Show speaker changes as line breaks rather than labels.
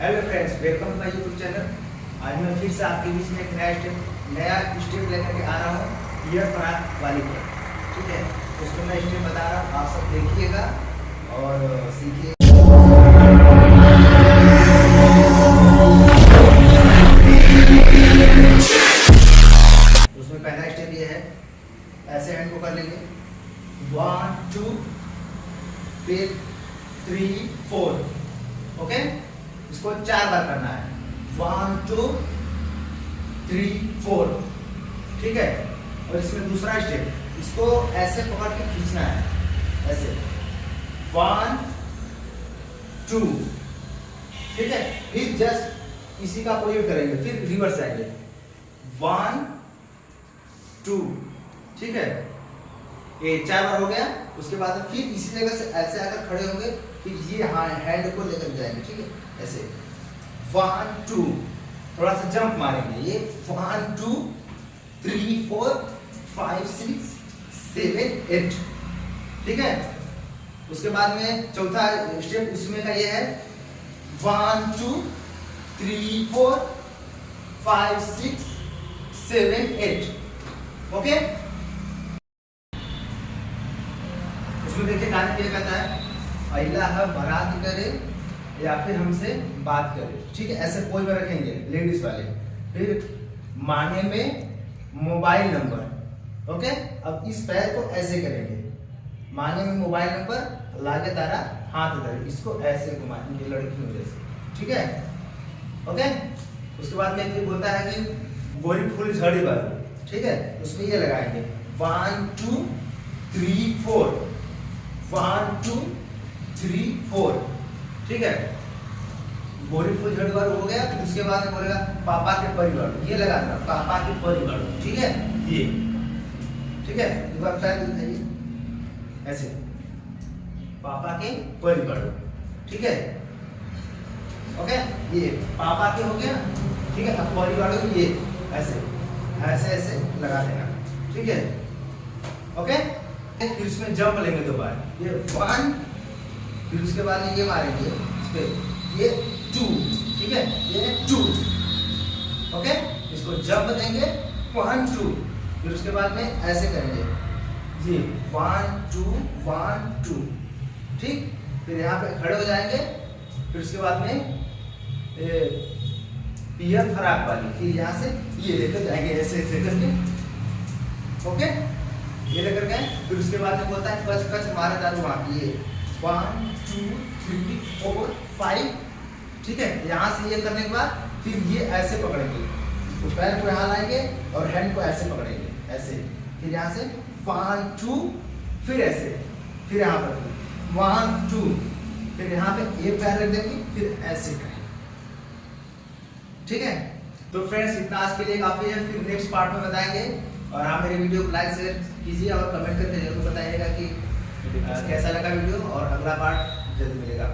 Hello friends, welcome to my YouTube channel. आज मैं फिर से आपके बीच में एक नया स्टेप लेकर के आ रहा हूँ ईयर फराक वाली पर। ठीक है, उसको मैं स्टेप बता रहा हूँ, आप सब देखिएगा और सीखिए। उसमें पहला स्टेप ये है, ऐसे हैंड को कर लेंगे 1 2 फिर 3 4। ओके, इसको 4 बार करना है 1 2 3 4। ठीक है, और इसमें दूसरा स्टेप, इसको ऐसे पकड़ के खींचना है, ऐसे 1 2। ठीक है, फिर जस्ट इसी का प्रयोग करेंगे, फिर रिवर्स आएंगे 1 2। ठीक है, ये 4 बार हो गया। उसके बाद फिर इसी जगह से ऐसे आकर खड़े होंगे, फिर ये हैंड को लेकर जाएंगे। ठीक है, ऐसे 1 2, थोड़ा सा जंप मारेंगे, ये 1 2 3 4 5 6 7 8। ठीक है, उसके बाद में चौथा स्टेप उसमें का ये है 1 2 3 4 5 6 7 8। ओके, उसमें देखिए गाने के लिए कहता है अल्लाह बारात करे या फिर हमसे बात करे। ठीक है, ऐसे कोई में रखेंगे लेडीज वाले। फिर मांगे में मोबाइल नंबर। ओके, अब इस पैर को ऐसे करेंगे, मांगे में मोबाइल नंबर, लागे तारा हाथ इधर, इसको ऐसे घुमाएंगे लड़कियों जैसे। ठीक है, ओके। उसके बाद में ये बोलता है कि गोरी फूल झड़ी बार। ठीक है, उसमें ये लगाएंगे 1 2 3 4 1 2 3 4। ठीक है, गोरी फूल झड़ी बार हो गया। फिर उसके बाद में बोलेगा पापा के परिवार, ये लगाना पापा के परिवार। ठीक है, ये ठीक है, एक बार ट्राई दिखाइए, ऐसे पापा के परिवार। ठीक है, ओके, ये पापा के हो गया। ठीक है, अब परिवार ये ऐसे ऐसे ऐसे लगा देना। ठीक है, ओके। फिर इसमें जंप लेंगे 2 बार, ये 1, फिर उसके बाद ये मारेंगे इस पे, ये 2। ठीक है, ये 2। ओके, इसको जंप देंगे 1 2, फिर उसके बाद में ऐसे करेंगे ये 1 2 1 2। ठीक, फिर यहाँ पे खड़े हो जाएंगे। फिर उसके बाद में पियर फराक वाली, फिर यहाँ से ये लेकर जाएंगे ऐसे ऐसे करके। ओके, ये लेकर गए। फिर उसके बाद में बोलता है कच कच मारे दारू वहाँ की, ये 1 2 3 4 5। ठीक है, यहाँ से ये करने के बाद फिर ये ऐसे पकड़ेंगे, तो पैर को यहाँ लाएंगे और हैंड को ऐसे पकड़ेंगे, ऐसे। फिर यहाँ से 1 2, फिर ऐसे, फिर यहाँ पर 1 2, फिर यहाँ पे ये पैर रख देंगे, फिर ऐसे करेंगे। ठीक है, तो फ्रेंड्स इतना आज के लिए काफी है, फिर नेक्स्ट पार्ट में बताएंगे। और आप मेरे वीडियो को लाइक शेयर कीजिए और कमेंट करके जरूर बताइएगा कि कैसा लगा वीडियो, और अगला पार्ट जल्द मिलेगा।